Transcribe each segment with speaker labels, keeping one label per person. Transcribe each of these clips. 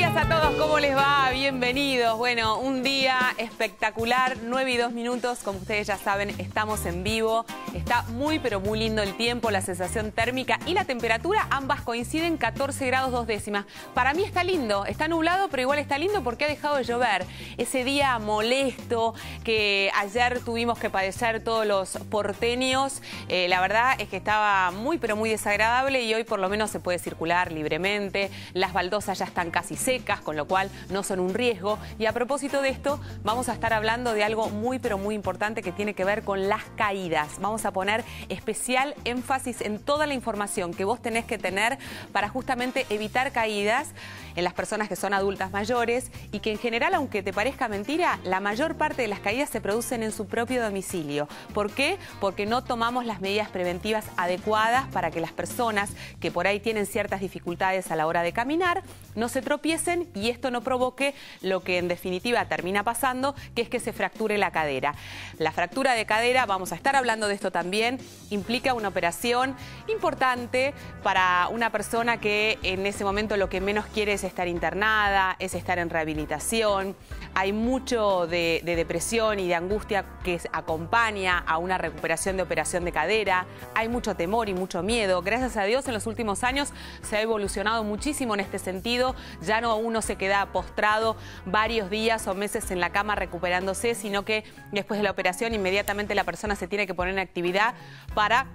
Speaker 1: días a todos, ¿cómo les va? Bienvenidos. Bueno, un día espectacular, 9:02, como ustedes ya saben, estamos en vivo. Está muy pero muy lindo el tiempo, la sensación térmica y la temperatura, ambas coinciden, 14 grados 2 décimas. Para mí está lindo, está nublado, pero igual está lindo porque ha dejado de llover. Ese día molesto que ayer tuvimos que padecer todos los porteños, la verdad es que estaba muy pero muy desagradable y hoy por lo menos se puede circular libremente. Las baldosas ya están casi secas, con lo cual no son un riesgo. Y a propósito de esto, vamos a estar hablando de algo muy pero muy importante que tiene que ver con las caídas. Vamos a poner especial énfasis en toda la información que vos tenés que tener para justamente evitar caídas en las personas que son adultas mayores y que en general, aunque te parezca mentira, la mayor parte de las caídas se producen en su propio domicilio. ¿Por qué? Porque no tomamos las medidas preventivas adecuadas para que las personas que por ahí tienen ciertas dificultades a la hora de caminar no se tropiecen y esto no provoque lo que en definitiva termina pasando, que es que se fracture la cadera. La fractura de cadera, vamos a estar hablando de esto también, implica una operación importante para una persona que en ese momento lo que menos quiere es estar internada, es estar en rehabilitación. Hay mucho de depresión y de angustia que acompaña a una recuperación de operación de cadera. Hay mucho temor y mucho miedo. Gracias a Dios en los últimos años se ha evolucionado muchísimo en este sentido. Ya no uno se queda postrado varios días o meses en la cama recuperándose, sino que después de la operación inmediatamente la persona se tiene que poner en actividad para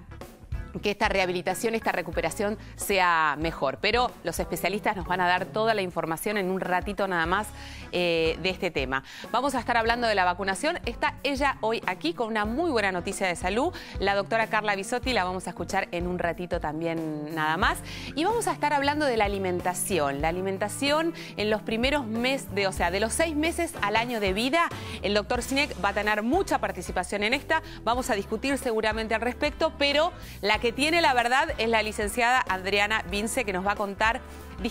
Speaker 1: que esta rehabilitación, esta recuperación sea mejor. Pero los especialistas nos van a dar toda la información en un ratito nada más de este tema. Vamos a estar hablando de la vacunación. Está ella hoy aquí con una muy buena noticia de salud. La doctora Carla Bisotti la vamos a escuchar en un ratito también nada más. Y vamos a estar hablando de la alimentación. La alimentación en los primeros meses, de los 6 meses al año de vida. El doctor Sinek va a tener mucha participación en esta. Vamos a discutir seguramente al respecto, pero la que tiene la verdad es la licenciada Adriana Vince, que nos va a contar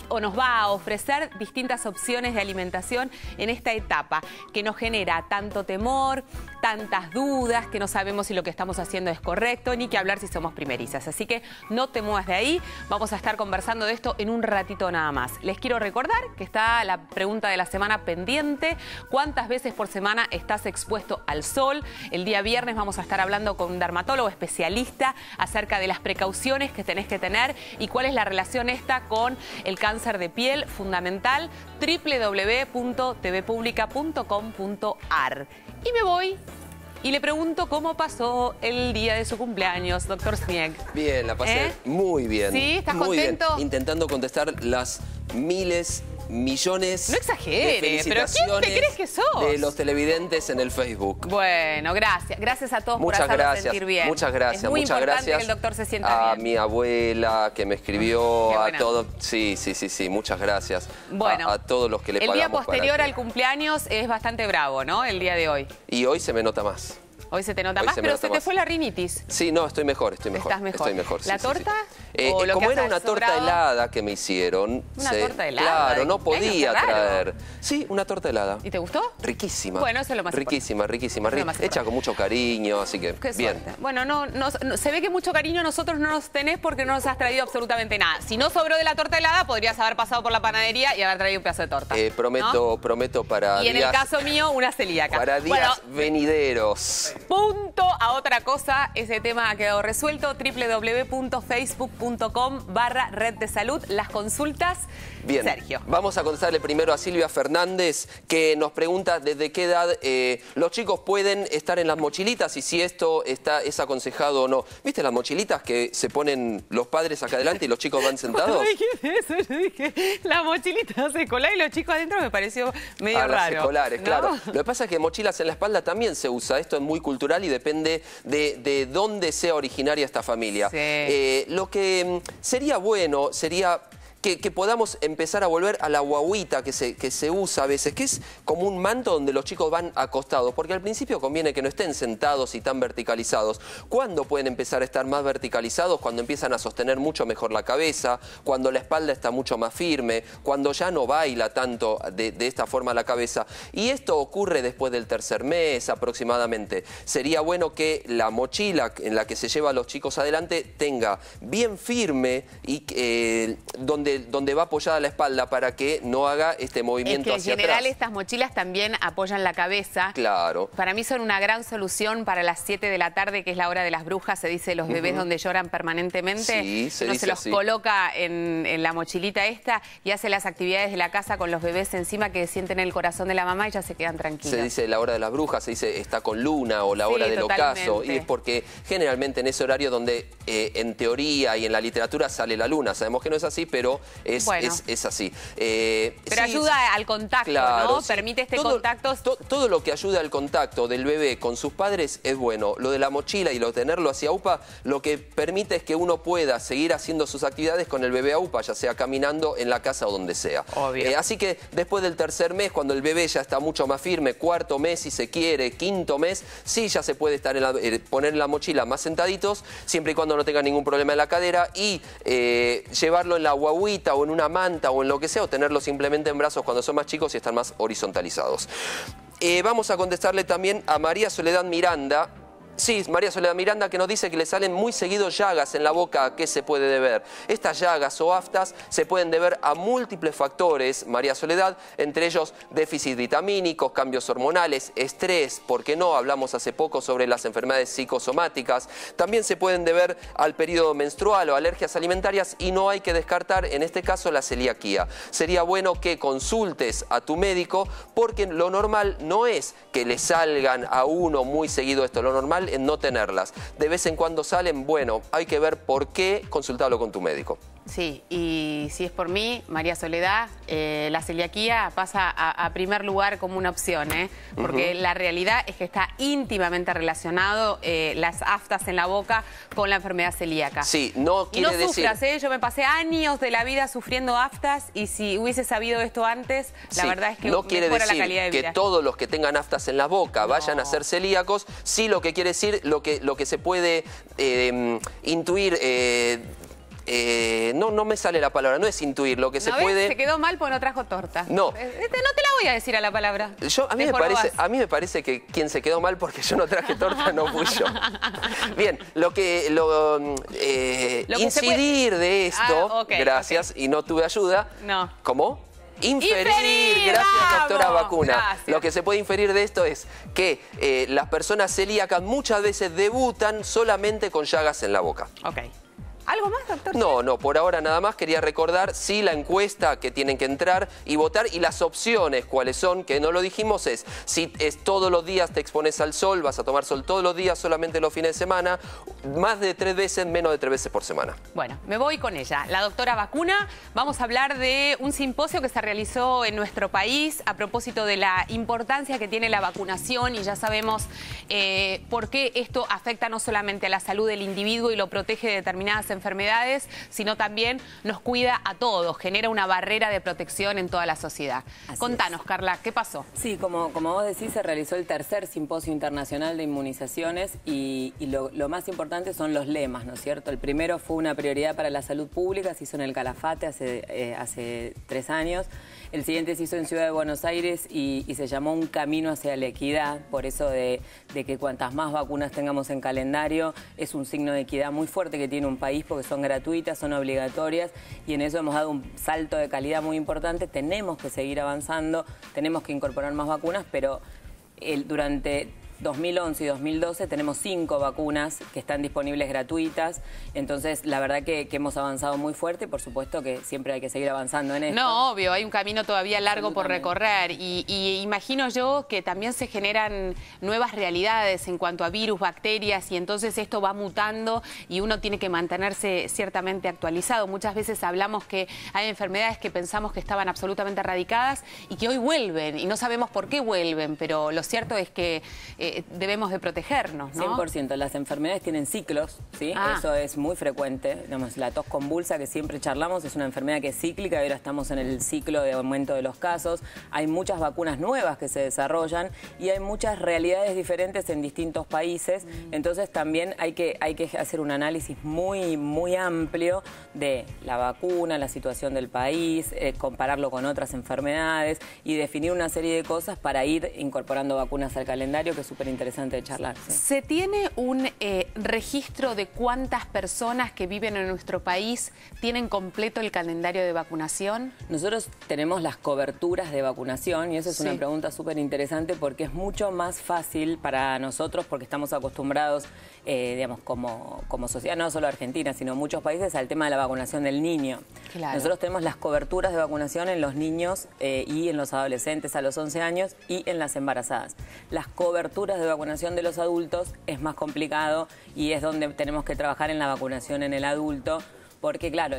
Speaker 1: o nos va a ofrecer distintas opciones de alimentación en esta etapa que nos genera tanto temor, tantas dudas, que no sabemos si lo que estamos haciendo es correcto, ni que hablar si somos primerizas. Así que no te muevas de ahí, vamos a estar conversando de esto en un ratito nada más. Les quiero recordar que está la pregunta de la semana pendiente: ¿cuántas veces por semana estás expuesto al sol? El día viernes vamos a estar hablando con un dermatólogo especialista acerca de las precauciones que tenés que tener y cuál es la relación esta con el cáncer de piel, fundamental, www.tvpublica.com.ar. Y me voy y le pregunto cómo pasó el día de su cumpleaños, doctor Sinek.
Speaker 2: Bien, la pasé muy bien.
Speaker 1: ¿Sí? ¿Estás
Speaker 2: muy
Speaker 1: contento?
Speaker 2: Bien. Intentando contestar las miles, millones
Speaker 1: no exagere,
Speaker 2: de felicitaciones,
Speaker 1: ¿pero quién te crees que sos?
Speaker 2: De los televidentes en el Facebook.
Speaker 1: Bueno, gracias. Gracias a todos
Speaker 2: muchas
Speaker 1: por hacernos
Speaker 2: gracias,
Speaker 1: sentir bien.
Speaker 2: Muchas gracias,
Speaker 1: es muy
Speaker 2: muchas
Speaker 1: importante
Speaker 2: gracias
Speaker 1: que el doctor se sienta
Speaker 2: a
Speaker 1: bien.
Speaker 2: mi abuela que me escribió,
Speaker 1: a
Speaker 2: todo. Sí, muchas gracias.
Speaker 1: Bueno,
Speaker 2: a todos los que le pagamos.
Speaker 1: El día posterior
Speaker 2: para
Speaker 1: al cumpleaños es bastante bravo, ¿no? El día de hoy.
Speaker 2: Y hoy se me nota más.
Speaker 1: Hoy se te nota más, pero se te fue la rinitis.
Speaker 2: Sí, no, estoy mejor.
Speaker 1: Estás mejor.
Speaker 2: Estoy mejor.
Speaker 1: ¿La torta?
Speaker 2: Como era una torta helada que me hicieron.
Speaker 1: ¿Una torta helada?
Speaker 2: Claro, no podía traer. Sí, una torta helada.
Speaker 1: ¿Y te gustó?
Speaker 2: Riquísima.
Speaker 1: Bueno, eso es lo más
Speaker 2: riquísima, hecha con mucho cariño, así que
Speaker 1: qué
Speaker 2: bien.
Speaker 1: Suerte. Bueno, se ve que mucho cariño a nosotros no nos tenés porque no nos has traído absolutamente nada. Si no sobró de la torta helada, podrías haber pasado por la panadería y haber traído un pedazo de torta.
Speaker 2: Prometo para
Speaker 1: y en
Speaker 2: días,
Speaker 1: el caso mío, una celíaca.
Speaker 2: Para días venideros.
Speaker 1: Punto a otra cosa, ese tema ha quedado resuelto. www.facebook.com/red de salud. Las consultas.
Speaker 2: Bien,
Speaker 1: Sergio.
Speaker 2: Vamos a contestarle primero a Silvia Fernández, que nos pregunta desde qué edad los chicos pueden estar en las mochilitas y si esto es aconsejado o no. ¿Viste las mochilitas que se ponen los padres acá adelante y los chicos van sentados?
Speaker 1: Cuando dijiste eso, yo dije, las mochilitas escolares y los chicos adentro me pareció medio raro.
Speaker 2: Las escolares,
Speaker 1: ¿no?
Speaker 2: claro. Lo que pasa es que mochilas en la espalda también se usa. Esto es muy cultural y depende de dónde sea originaria esta familia.
Speaker 1: Sí.
Speaker 2: Lo que sería bueno sería que podamos empezar a volver a la guaguita que se usa a veces, que es como un manto donde los chicos van acostados, porque al principio conviene que no estén sentados y tan verticalizados. ¿Cuándo pueden empezar a estar más verticalizados? Cuando empiezan a sostener mucho mejor la cabeza, cuando la espalda está mucho más firme, cuando ya no baila tanto de esta forma la cabeza. Y esto ocurre después del tercer mes aproximadamente. Sería bueno que la mochila en la que se lleva a los chicos adelante tenga bien firme y donde donde va apoyada la espalda para que no haga este movimiento hacia atrás.
Speaker 1: En general estas mochilas también apoyan la cabeza.
Speaker 2: Claro.
Speaker 1: Para mí son una gran solución para las 7 de la tarde, que es la hora de las brujas, se dice los bebés donde lloran permanentemente.
Speaker 2: Sí,
Speaker 1: Uno se los coloca en la mochilita esta y hace las actividades de la casa con los bebés encima, que sienten el corazón de la mamá y ya se quedan tranquilos.
Speaker 2: Se dice la hora de las brujas, se dice está con luna o la hora del ocaso. Y es porque generalmente en ese horario donde en teoría y en la literatura sale la luna. Sabemos que no es así, pero es así.
Speaker 1: Pero ayuda al contacto,
Speaker 2: claro,
Speaker 1: ¿no? Permite contacto.
Speaker 2: Todo lo que ayuda al contacto del bebé con sus padres es bueno. Lo de la mochila y lo de tenerlo hacia UPA, lo que permite es que uno pueda seguir haciendo sus actividades con el bebé a UPA, ya sea caminando en la casa o donde sea. Así que después del tercer mes, cuando el bebé ya está mucho más firme, cuarto mes si se quiere, quinto mes, sí ya se puede estar poner en la mochila más sentaditos, siempre y cuando no tenga ningún problema en la cadera, y llevarlo en la guaguita o en una manta o en lo que sea, o tenerlo simplemente en brazos cuando son más chicos y están más horizontalizados. Vamos a contestarle también a María Soledad Miranda. Sí, María Soledad Miranda, que nos dice que le salen muy seguido llagas en la boca. ¿A qué se puede deber? Estas llagas o aftas se pueden deber a múltiples factores, María Soledad, entre ellos déficit vitamínicos, cambios hormonales, estrés, ¿por qué no? Hablamos hace poco sobre las enfermedades psicosomáticas. También se pueden deber al periodo menstrual o alergias alimentarias, y no hay que descartar en este caso la celiaquía. Sería bueno que consultes a tu médico, porque lo normal no es que le salgan a uno muy seguido esto, lo normal en no tenerlas. De vez en cuando salen, bueno, hay que ver por qué, consultarlo con tu médico.
Speaker 1: Sí, y si es por mí, María Soledad, la celiaquía pasa a primer lugar como una opción, porque la realidad es que está íntimamente relacionado las aftas en la boca con la enfermedad celíaca.
Speaker 2: Sí, no quiere decir...
Speaker 1: Y no sufras, yo me pasé años de la vida sufriendo aftas, y si hubiese sabido esto antes, la verdad es que
Speaker 2: no quiere
Speaker 1: mejora
Speaker 2: decir
Speaker 1: la calidad de vida.
Speaker 2: que todos los que tengan aftas en la boca vayan a ser celíacos. Sí, lo que quiere decir, lo que se puede intuir... no me sale la palabra, no es intuir, lo que se puede...
Speaker 1: Se quedó mal porque no trajo torta.
Speaker 2: No.
Speaker 1: No te la voy a decir a la palabra.
Speaker 2: A mí me parece que quien se quedó mal porque yo no traje torta no fui yo. Bien, incidir de esto, gracias, y no tuve ayuda.
Speaker 1: No.
Speaker 2: ¿Cómo? Inferir, gracias doctora Vacuna.
Speaker 1: Gracias.
Speaker 2: Lo que se puede inferir de esto es que las personas celíacas muchas veces debutan solamente con llagas en la boca.
Speaker 1: Ok. ¿Algo más, doctor?
Speaker 2: No, por ahora nada más. Quería recordar, sí, la encuesta que tienen que entrar y votar, y las opciones, cuáles son, que no lo dijimos, es si es todos los días te expones al sol, vas a tomar sol todos los días, solamente los fines de semana, más de 3 veces, menos de 3 veces por semana. Bueno,
Speaker 1: me voy con ella, la doctora Vacuna. Vamos a hablar de un simposio que se realizó en nuestro país a propósito de la importancia que tiene la vacunación, y ya sabemos por qué esto afecta no solamente a la salud del individuo y lo protege de determinadas enfermedades, sino también nos cuida a todos, genera una barrera de protección en toda la sociedad. Contanos, Carla, ¿qué pasó?
Speaker 3: Sí, como vos decís, se realizó el tercer simposio internacional de inmunizaciones, y lo más importante son los lemas, ¿no es cierto? El primero fue una prioridad para la salud pública, se hizo en el Calafate hace 3 años. El siguiente se hizo en Ciudad de Buenos Aires y se llamó Un camino hacia la equidad, por eso de que cuantas más vacunas tengamos en calendario es un signo de equidad muy fuerte que tiene un país, porque son gratuitas, son obligatorias, y en eso hemos dado un salto de calidad muy importante. Tenemos que seguir avanzando, tenemos que incorporar más vacunas, pero durante 2011 y 2012 tenemos 5 vacunas que están disponibles gratuitas. Entonces, la verdad que hemos avanzado muy fuerte, y por supuesto que siempre hay que seguir avanzando en esto.
Speaker 1: No, obvio, hay un camino todavía largo por recorrer, y imagino yo que también se generan nuevas realidades en cuanto a virus, bacterias, y entonces esto va mutando y uno tiene que mantenerse ciertamente actualizado. Muchas veces hablamos que hay enfermedades que pensamos que estaban absolutamente erradicadas y que hoy vuelven, y no sabemos por qué vuelven, pero lo cierto es que debemos de protegernos, ¿no?
Speaker 3: 100%. Las enfermedades tienen ciclos, ¿sí? Eso es muy frecuente. Digamos, la tos convulsa, que siempre charlamos, es una enfermedad que es cíclica, y ahora estamos en el ciclo de aumento de los casos. Hay muchas vacunas nuevas que se desarrollan, y hay muchas realidades diferentes en distintos países. Entonces también hay que hacer un análisis muy, muy amplio de la vacuna, la situación del país, compararlo con otras enfermedades, y definir una serie de cosas para ir incorporando vacunas al calendario que superen súper interesante de charlar. Sí.
Speaker 1: ¿Se tiene un registro de cuántas personas que viven en nuestro país tienen completo el calendario de vacunación?
Speaker 3: Nosotros tenemos las coberturas de vacunación y eso es una pregunta súper interesante porque es mucho más fácil para nosotros porque estamos acostumbrados, digamos, como sociedad, no solo Argentina, sino muchos países, al tema de la vacunación del niño.
Speaker 1: Claro.
Speaker 3: Nosotros tenemos las coberturas de vacunación en los niños y en los adolescentes a los 11 años y en las embarazadas. Las coberturas de vacunación de los adultos es más complicado y es donde tenemos que trabajar en la vacunación en el adulto. Porque, claro,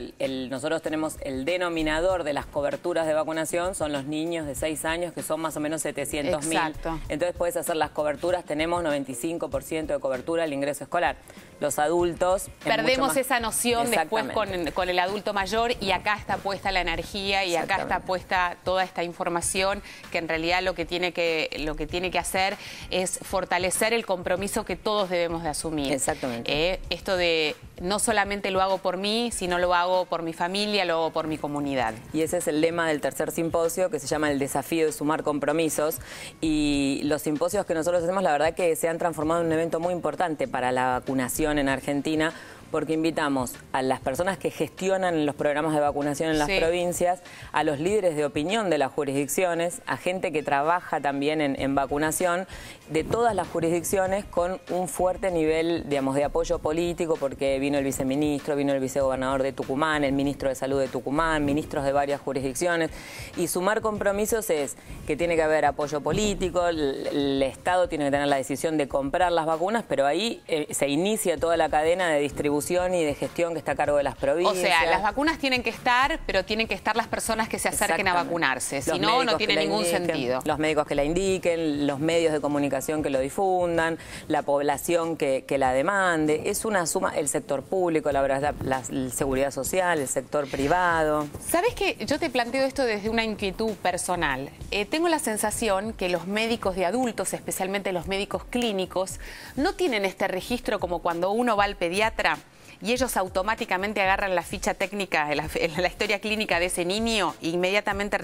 Speaker 3: nosotros tenemos el denominador de las coberturas de vacunación, son los niños de 6 años, que son más o menos 700.000.
Speaker 1: Exacto.
Speaker 3: Entonces, puedes hacer las coberturas, tenemos 95% de cobertura al ingreso escolar. Los adultos...
Speaker 1: Perdemos esa noción después con el adulto mayor y acá está puesta la energía y acá está puesta toda esta información que en realidad lo que tiene que hacer es fortalecer el compromiso que todos debemos de asumir.
Speaker 3: Exactamente.
Speaker 1: Esto de no solamente lo hago por mí, sino lo hago por mi familia, lo hago por mi comunidad.
Speaker 3: Y ese es el lema del tercer simposio, que se llama el desafío de sumar compromisos. Y los simposios que nosotros hacemos, la verdad que se han transformado en un evento muy importante para la vacunación en Argentina, porque invitamos a las personas que gestionan los programas de vacunación en las provincias, a los líderes de opinión de las jurisdicciones, a gente que trabaja también en vacunación, de todas las jurisdicciones, con un fuerte nivel, digamos, de apoyo político, porque vino el viceministro, vino el vicegobernador de Tucumán, el ministro de Salud de Tucumán, ministros de varias jurisdicciones. Y sumar compromisos es que tiene que haber apoyo político, el Estado tiene que tener la decisión de comprar las vacunas, pero ahí se inicia toda la cadena de distribución y de gestión que está a cargo de las provincias.
Speaker 1: O sea, las vacunas tienen que estar, pero tienen que estar las personas que se acerquen a vacunarse. Si no, no tiene ningún sentido.
Speaker 3: Los médicos que la indiquen, los medios de comunicación que lo difundan, la población que la demande. Es una suma, el sector público, la verdad, la seguridad social, el sector privado.
Speaker 1: ¿Sabes qué? Yo te planteo esto desde una inquietud personal. Tengo la sensación que los médicos de adultos, especialmente los médicos clínicos, no tienen este registro como cuando uno va al pediatra y ellos automáticamente agarran la ficha técnica, la historia clínica de ese niño e inmediatamente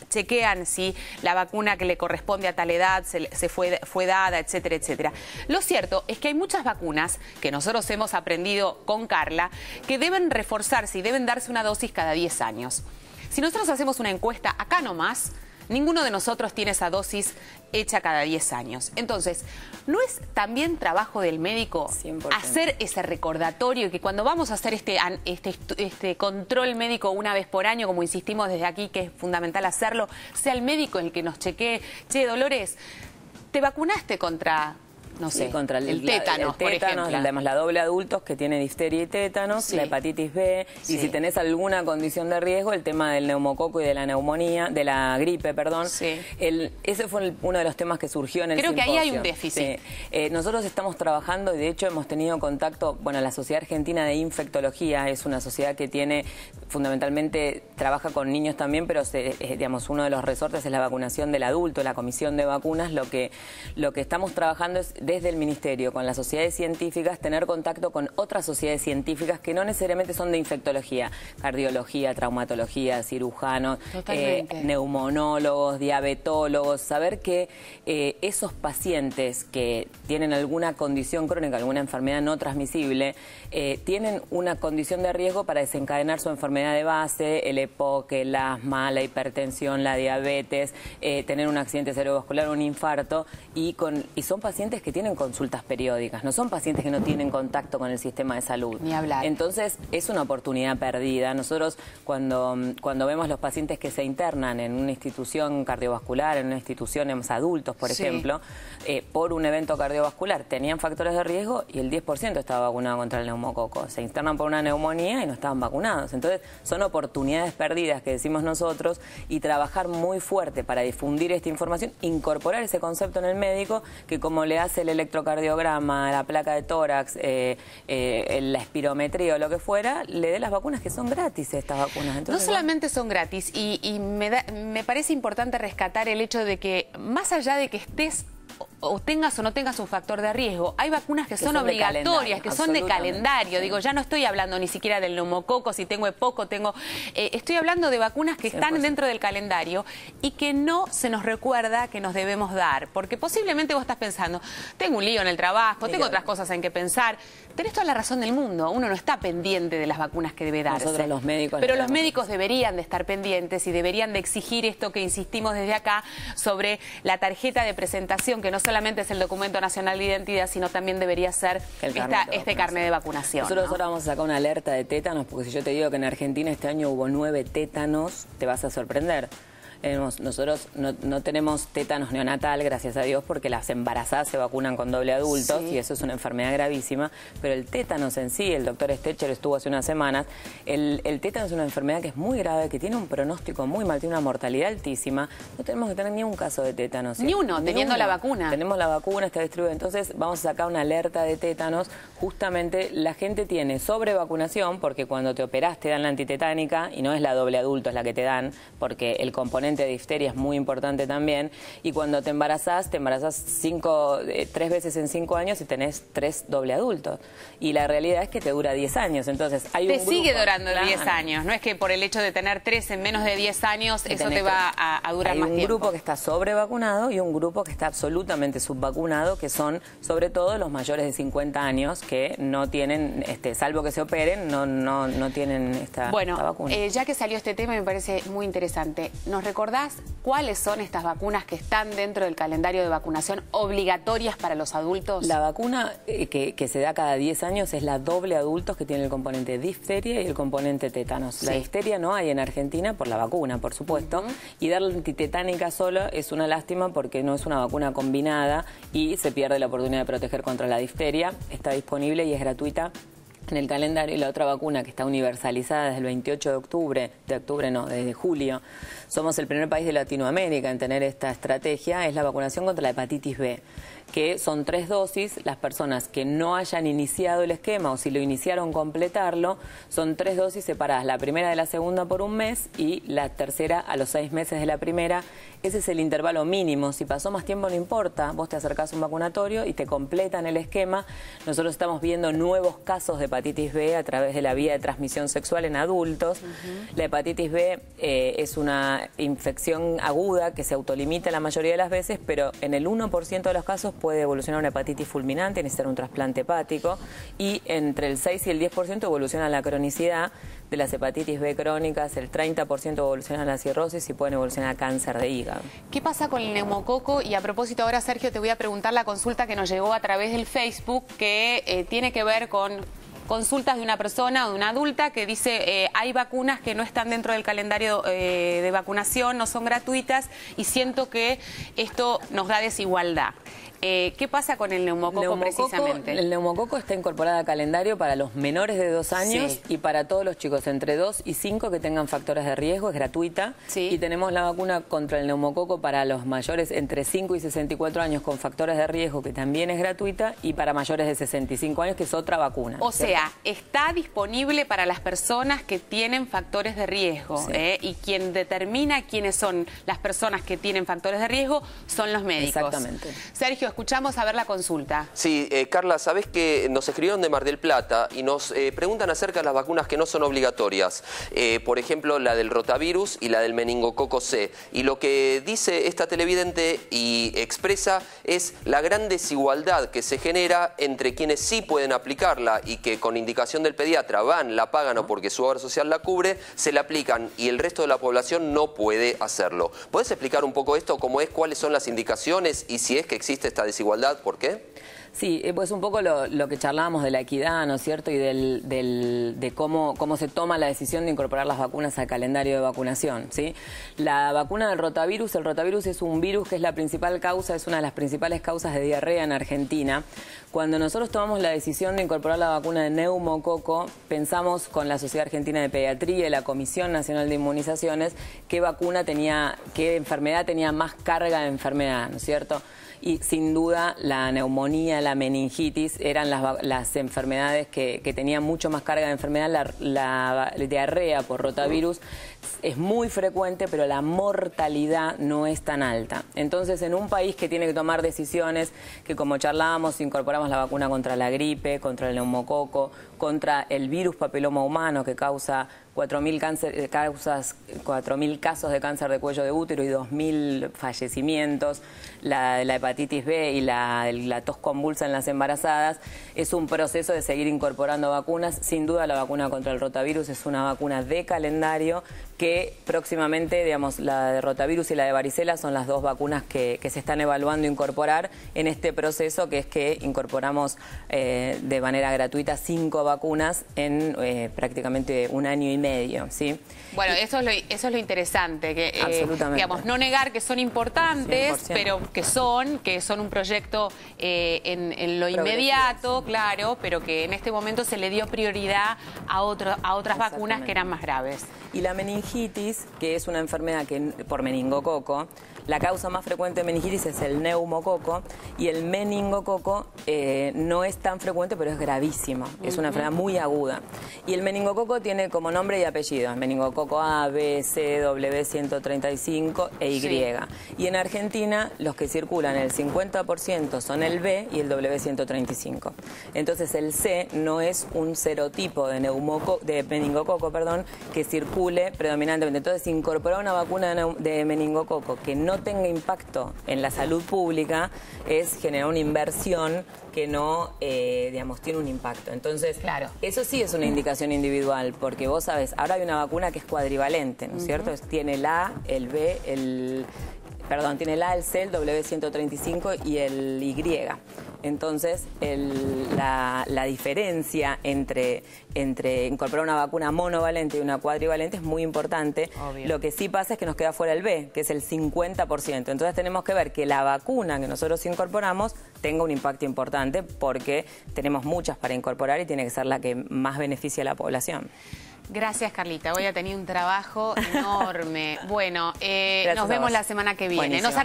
Speaker 1: chequean si la vacuna que le corresponde a tal edad fue dada, etcétera, etcétera. Lo cierto es que hay muchas vacunas que nosotros hemos aprendido con Carla que deben reforzarse y deben darse una dosis cada 10 años. Si nosotros hacemos una encuesta acá nomás, ninguno de nosotros tiene esa dosis hecha cada 10 años. Entonces, ¿no es también trabajo del médico
Speaker 3: 100%.
Speaker 1: hacer ese recordatorio y que cuando vamos a hacer este control médico una vez por año, como insistimos desde aquí, que es fundamental hacerlo, sea el médico el que nos chequee? Che, Dolores, ¿te vacunaste contra... no sé,
Speaker 3: contra
Speaker 1: el tétanos, por ejemplo?
Speaker 3: Además, la doble adultos que tiene difteria y tétanos, la hepatitis B, y si tenés alguna condición de riesgo, el tema del neumococo y de la neumonía, de la gripe, perdón. Ese fue uno de los temas que surgió en el simposio.
Speaker 1: Creo que ahí hay un déficit.
Speaker 3: Nosotros estamos trabajando y de hecho hemos tenido contacto, bueno, la Sociedad Argentina de Infectología es una sociedad que tiene, fundamentalmente, trabaja con niños también, pero digamos, uno de los resortes es la vacunación del adulto, la comisión de vacunas. Lo que estamos trabajando es desde el Ministerio, con las sociedades científicas, tener contacto con otras sociedades científicas que no necesariamente son de infectología, cardiología, traumatología, cirujanos, neumonólogos, diabetólogos, saber que esos pacientes que tienen alguna condición crónica, alguna enfermedad no transmisible, tienen una condición de riesgo para desencadenar su enfermedad de base, el EPOC, el asma, la hipertensión, la diabetes, tener un accidente cerebrovascular, un infarto, y son pacientes que tienen consultas periódicas, no son pacientes que no tienen contacto con el sistema de salud.
Speaker 1: Ni hablar.
Speaker 3: Entonces, es una oportunidad perdida. Nosotros, cuando vemos los pacientes que se internan en una institución cardiovascular, en una institución en adultos, por ejemplo, por un evento cardiovascular, tenían factores de riesgo y el 10% estaba vacunado contra el neumococo. Se internan por una neumonía y no estaban vacunados. Entonces, son oportunidades perdidas que decimos nosotros, y trabajar muy fuerte para difundir esta información, incorporar ese concepto en el médico, que como le hace el electrocardiograma, la placa de tórax, la espirometría o lo que fuera, le dé las vacunas, que son gratis estas vacunas. Entonces,
Speaker 1: no solamente son gratis, y me parece importante rescatar el hecho de que, más allá de que estés o tengas o no tengas un factor de riesgo. Hay vacunas que son obligatorias, que son de calendario. Digo, ya no estoy hablando ni siquiera del neumococo, si tengo EPOC, estoy hablando de vacunas que están dentro del calendario y que no se nos recuerda que nos debemos dar. Porque posiblemente vos estás pensando, tengo un lío en el trabajo, tengo otras cosas en que pensar. Tenés toda la razón del mundo. Uno no está pendiente de las vacunas que debe darse.
Speaker 3: Nosotros los médicos.
Speaker 1: Pero los médicos deberían de estar pendientes y deberían de exigir esto que insistimos desde acá sobre la tarjeta de presentación, que no solamente es el documento nacional de identidad, sino también debería ser este carnet de vacunación.
Speaker 3: Nosotros ahora vamos a sacar una alerta de tétanos, porque si yo te digo que en Argentina este año hubo 9 tétanos, te vas a sorprender. Nosotros no tenemos tétanos neonatal, gracias a Dios, porque las embarazadas se vacunan con doble adultos y eso es una enfermedad gravísima. Pero el tétanos en sí, el doctor Stecher estuvo hace unas semanas, el tétanos es una enfermedad que es muy grave, que tiene un pronóstico muy mal, tiene una mortalidad altísima. No tenemos que tener ni un caso de tétanos.
Speaker 1: Ni uno, teniendo la vacuna.
Speaker 3: Tenemos la vacuna, está distribuida. Entonces vamos a sacar una alerta de tétanos. Justamente la gente tiene sobrevacunación, porque cuando te operás te dan la antitetánica y no es la doble adulto, es la que te dan, porque el componente de difteria es muy importante también, y cuando te embarazás 3 veces en 5 años y tenés 3 doble adultos, y la realidad es que te dura 10 años, entonces hay un grupo...
Speaker 1: Te sigue durando 10 años, no es que por el hecho de tener 3 en menos de 10 años eso te va a durar más tiempo.
Speaker 3: Hay un grupo que está sobrevacunado y un grupo que está absolutamente subvacunado, que son sobre todo los mayores de 50 años que no tienen, salvo que se operen, no tienen esta vacuna.
Speaker 1: Bueno, ya que salió este tema me parece muy interesante, ¿nos recordás cuáles son estas vacunas que están dentro del calendario de vacunación obligatorias para los adultos?
Speaker 3: La vacuna que se da cada 10 años es la doble adultos, que tiene el componente difteria y el componente tétanos. La difteria no hay en Argentina por la vacuna, por supuesto, y dar la antitetánica sola es una lástima porque no es una vacuna combinada y se pierde la oportunidad de proteger contra la difteria. Está disponible y es gratuita en el calendario. Y la otra vacuna que está universalizada desde el 28 desde julio, somos el primer país de Latinoamérica en tener esta estrategia, es la vacunación contra la hepatitis B, que son 3 dosis. Las personas que no hayan iniciado el esquema o si lo iniciaron completarlo, son 3 dosis separadas, la primera de la segunda por un mes y la tercera a los 6 meses de la primera. Ese es el intervalo mínimo. Si pasó más tiempo no importa, vos te acercás a un vacunatorio y te completan el esquema. Nosotros estamos viendo nuevos casos de hepatitis B a través de la vía de transmisión sexual en adultos. La hepatitis B es una infección aguda que se autolimita la mayoría de las veces, pero en el 1% de los casos puede evolucionar una hepatitis fulminante, necesitar un trasplante hepático, y entre el 6 y el 10% evoluciona la cronicidad de las hepatitis B crónicas, el 30% evoluciona a la cirrosis y pueden evolucionar a cáncer de hígado.
Speaker 1: ¿Qué pasa con el neumococo? Y a propósito, ahora, Sergio, te voy a preguntar la consulta que nos llegó a través del Facebook, que tiene que ver con consultas de una persona o de una adulta que dice hay vacunas que no están dentro del calendario de vacunación, no son gratuitas y siento que esto nos da desigualdad. ¿Qué pasa con el neumococo precisamente?
Speaker 3: El neumococo está incorporado al calendario para los menores de 2 años y para todos los chicos entre 2 y 5 que tengan factores de riesgo, es gratuita. Y tenemos la vacuna contra el neumococo para los mayores entre 5 y 64 años con factores de riesgo, que también es gratuita, y para mayores de 65 años, que es otra vacuna.
Speaker 1: O sea, está disponible para las personas que tienen factores de riesgo, y quien determina quiénes son las personas que tienen factores de riesgo son los médicos.
Speaker 3: Exactamente.
Speaker 1: Sergio, escuchamos a ver la consulta.
Speaker 2: Sí, Carla, sabés que nos escribieron de Mar del Plata y nos preguntan acerca de las vacunas que no son obligatorias. Por ejemplo, la del rotavirus y la del meningococo C. Y lo que dice esta televidente y expresa es la gran desigualdad que se genera entre quienes sí pueden aplicarla y que con indicación del pediatra van, la pagan o porque su obra social la cubre, se la aplican y el resto de la población no puede hacerlo. ¿Podés explicar un poco esto, cómo es, cuáles son las indicaciones y si es que existe esta desigualdad, por qué?
Speaker 3: Sí, pues un poco lo que charlábamos de la equidad, ¿no es cierto? Y de cómo se toma la decisión de incorporar las vacunas al calendario de vacunación, ¿sí? La vacuna del rotavirus, el rotavirus es un virus que es la principal causa, es una de las principales causas de diarrea en Argentina. Cuando nosotros tomamos la decisión de incorporar la vacuna de neumococo, pensamos con la Sociedad Argentina de Pediatría y la Comisión Nacional de Inmunizaciones qué enfermedad tenía más carga de enfermedad, ¿no es cierto? Y sin duda la neumonía, la meningitis eran las enfermedades que tenían mucho más carga de enfermedad. La diarrea por rotavirus es muy frecuente, pero la mortalidad no es tan alta. Entonces, en un país que tiene que tomar decisiones, que como charlábamos, incorporamos la vacuna contra la gripe, contra el neumococo, contra el virus papiloma humano que causa 4.000 casos de cáncer de cuello de útero y 2.000 fallecimientos, la hepatitis B y la tos convulsa en las embarazadas. Es un proceso de seguir incorporando vacunas. Sin duda la vacuna contra el rotavirus es una vacuna de calendario que próximamente, digamos, la de rotavirus y la de varicela son las dos vacunas que se están evaluando incorporar en este proceso, que es que incorporamos de manera gratuita 5 vacunas en prácticamente un año y medio, ¿sí?
Speaker 1: Bueno, eso es lo interesante, que
Speaker 3: absolutamente,
Speaker 1: digamos, no negar que son importantes,
Speaker 3: 100%.
Speaker 1: pero que son un proyecto en lo inmediato,
Speaker 3: sí.
Speaker 1: claro, pero que en este momento se le dio prioridad a otras vacunas que eran más graves.
Speaker 3: Y la meningitis, que es una enfermedad por meningococo, la causa más frecuente de meningitis es el neumococo, y el meningococo no es tan frecuente, pero es gravísimo. Es una enfermedad muy aguda. Y el meningococo tiene como nombre y apellido: meningococo A, B, C, W135 e Y. Sí. Y en Argentina los que circulan el 50% son el B y el W135. Entonces el C no es un serotipo de meningococo, que circule predominantemente. Entonces, incorporar una vacuna de meningococo que no tenga impacto en la salud pública es generar una inversión que no, digamos, tiene un impacto. Entonces, claro, eso sí es una indicación individual, porque vos sabés, ahora hay una vacuna que es cuadrivalente, ¿no es cierto? Tiene el A, el B, tiene el A, el C, el W135 y el Y. Entonces, la diferencia entre incorporar una vacuna monovalente y una cuadrivalente es muy importante. Obvio. Lo que sí pasa es que nos queda fuera el B, que es el 50%. Entonces tenemos que ver que la vacuna que nosotros incorporamos tenga un impacto importante, porque tenemos muchas para incorporar y tiene que ser la que más beneficie a la población.
Speaker 1: Gracias, Carlita. Hoy ha tenido un trabajo enorme. Bueno, nos vemos la semana que viene. Nos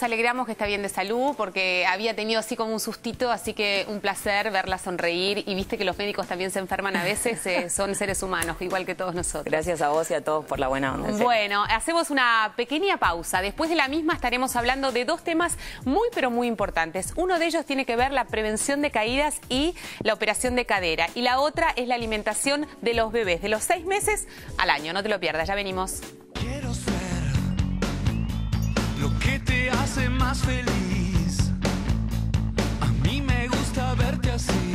Speaker 1: alegramos que está bien de salud, porque había tenido así como un sustito, así que un placer verla sonreír. Y viste que los médicos también se enferman a veces, son seres humanos, igual que todos nosotros.
Speaker 3: Gracias a vos y a todos por la buena onda.
Speaker 1: Bueno, hacemos una pequeña pausa. Después de la misma estaremos hablando de 2 temas muy, pero muy importantes. Uno de ellos tiene que ver la prevención de caídas y la operación de cadera. Y la otra es la alimentación de los bebés, de los 6 meses al año. No te lo pierdas, ya venimos.
Speaker 4: Quiero ser lo que te hace más feliz. A mí me gusta verte así.